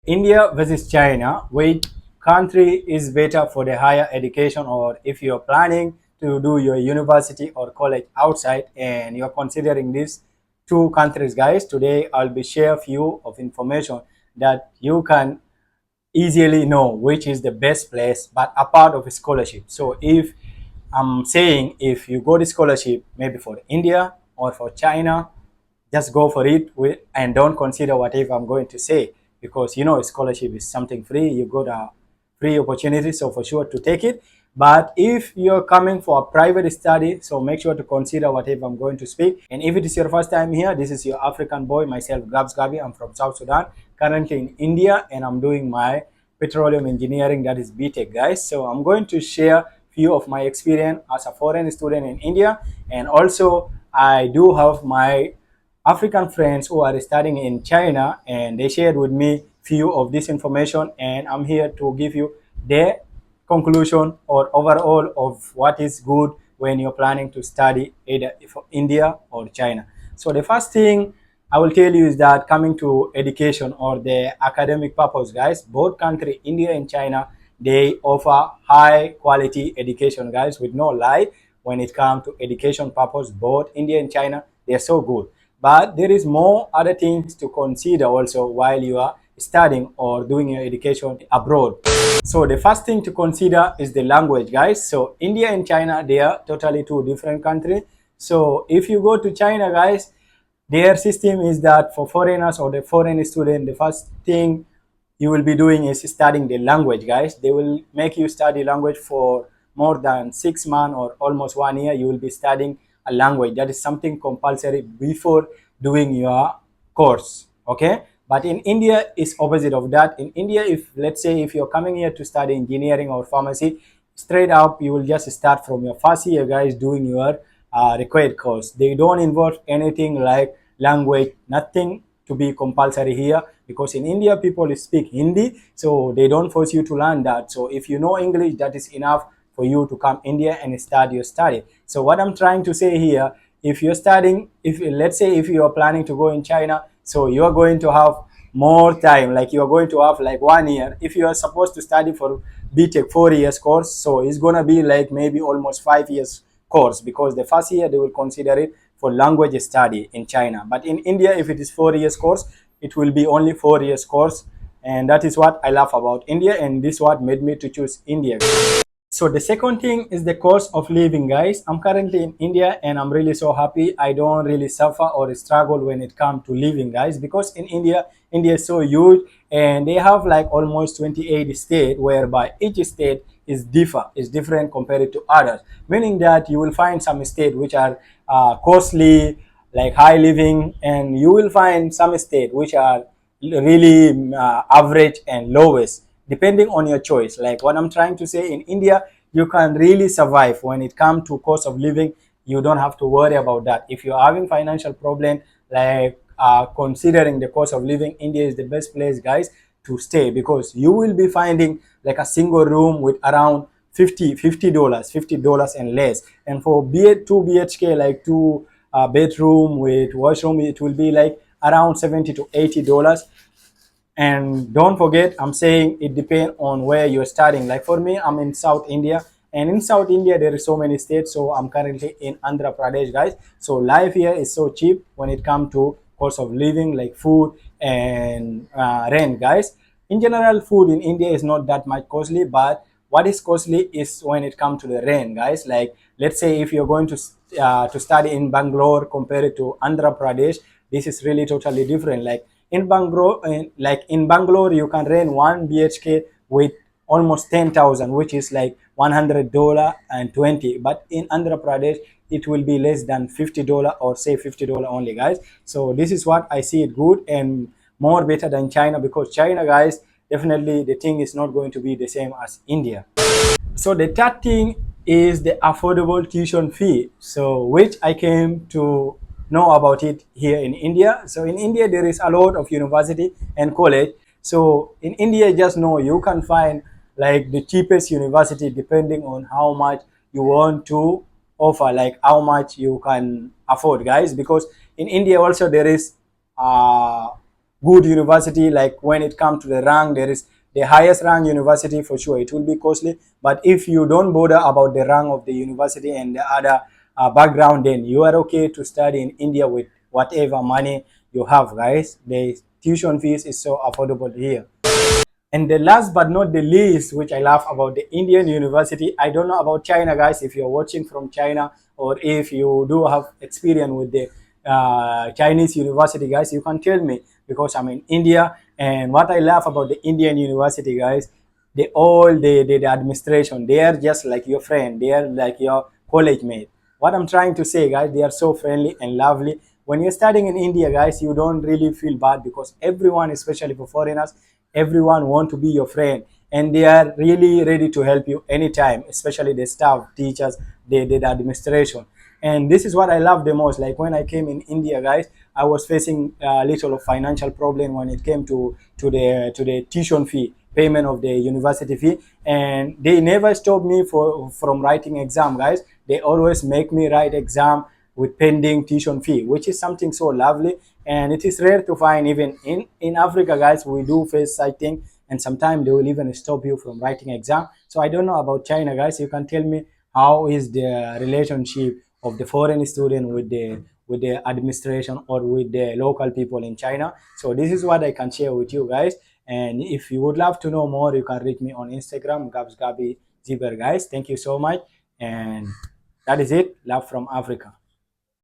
India versus China, which country is better for the higher education, or if you're planning to do your university or college outside and you're considering these two countries, guys, today I'll be share a few of information that you can easily know which is the best place, but a part of a scholarship. So if I'm saying if you go to scholarship maybe for India or for China, just go for it and don't consider whatever I'm going to say, because you know scholarship is something free. You got a free opportunity, so for sure to take it. But if you're coming for a private study, so make sure to consider whatever I'm going to speak. And if it is your first time here, this is your African boy, myself, Gabs Gabi. I'm from South Sudan, currently in India, and I'm doing my petroleum engineering, that is BTech, guys. So I'm going to share few of my experience as a foreign student in India, and also I do have my African friends who are studying in China, and they shared with me few of this information, and I'm here to give you their conclusion or overall of what is good when you're planning to study either for India or China. So the first thing I will tell you is that coming to education or the academic purpose, guys, both country, India and China, they offer high quality education, guys, with no lie. When it comes to education purpose, both India and China, they're so good. But there is more other things to consider also while you are studying or doing your education abroad. So the first thing to consider is the language, guys. So India and China, they are totally two different countries. So if you go to China, guys, their system is that for foreigners or the foreign student, the first thing you will be doing is studying the language, guys. They will make you study language for more than 6 months or almost 1 year. You will be studying a language. That is something compulsory before doing your course. Okay. But in India, it's opposite of that. In India, if let's say if you're coming here to study engineering or pharmacy, straight up you will just start from your first year, guys, doing your required course. They don't involve anything like language, nothing to be compulsory here, because in India people speak Hindi, so they don't force you to learn that. So if you know English, that is enough for you to come India and start your study. So what I'm trying to say here, if you're studying, if let's say if you are planning to go in China, so you are going to have more time, like you are going to have like 1 year. If you are supposed to study for BTech 4 years course, so it's gonna be like maybe almost 5 years course, because the first year they will consider it for language study in China. But in India, if it is 4 years course, it will be only 4 years course. And that is what I love about India, and this is what made me to choose India. So the second thing is the cost of living, guys. I'm currently in India and I'm really so happy. I don't really suffer or struggle when it comes to living, guys, because in India, India is so huge and they have like almost 28 states, whereby each state is different compared to others. Meaning that you will find some states which are costly, like high living, and you will find some states which are really average and lowest, depending on your choice. Like what I'm trying to say, in India you can really survive when it comes to cost of living. You don't have to worry about that. If you're having financial problem, like considering the cost of living, India is the best place, guys, to stay, because you will be finding like a single room with around $50 and less. And for 2 BHK, like two bedroom with washroom, it will be like around $70 to $80. And don't forget, I'm saying it depends on where you're studying. Like for me, I'm in South India, and in South India there is so many states. So I'm currently in Andhra Pradesh, guys. So life here is so cheap when it comes to cost of living, like food and rent, guys. In general, food in India is not that much costly, but what is costly is when it comes to the rent, guys. Like let's say if you're going to study in Bangalore compared to Andhra Pradesh, this is really totally different. Like in Bangalore, you can rent 1 BHK with almost 10,000, which is like $100 and 20. But in Andhra Pradesh, it will be less than $50 or say $50 only, guys. So this is what I see it good and more better than China, because China, guys, definitely the thing is not going to be the same as India. So the third thing is the affordable tuition fee, so which I came to know about it here in India. So in India there is a lot of university and college. So in India, just know you can find like the cheapest university depending on how much you want to offer, like how much you can afford, guys, because in India also there is uh good university, like when it comes to the rank, there is the highest rank university for sure. It will be costly, but if you don't bother about the rank of the university and the other background, then you are okay to study in India with whatever money you have, guys. The tuition fees is so affordable here. And the last but not the least, which I love about the Indian university, I don't know about China, guys. If you're watching from China, or if you do have experience with the Chinese university, guys, you can tell me, because I'm in India. And what I love about the Indian university, guys, the administration, they are just like your friend. They are like your college mate. What I'm trying to say, guys, they are so friendly and lovely. When you're studying in India, guys, you don't really feel bad, because everyone, especially for foreigners, everyone want to be your friend, and they are really ready to help you anytime, especially the staff, teachers, the administration. And this is what I love the most. Like when I came in India, guys, I was facing a little of financial problem when it came to the tuition fee payment of the university fee, and they never stopped me from writing exam, guys. They always make me write exam with pending tuition fee, which is something so lovely. And it is rare to find even in Africa, guys. We do face such thing, and sometimes they will even stop you from writing exam. So I don't know about China, guys. You can tell me how is the relationship of the foreign student with the administration or with the local people in China. So this is what I can share with you, guys. And if you would love to know more, you can reach me on Instagram, Gabs Gabi Ziber, guys. Thank you so much. And that is it. Love from Africa.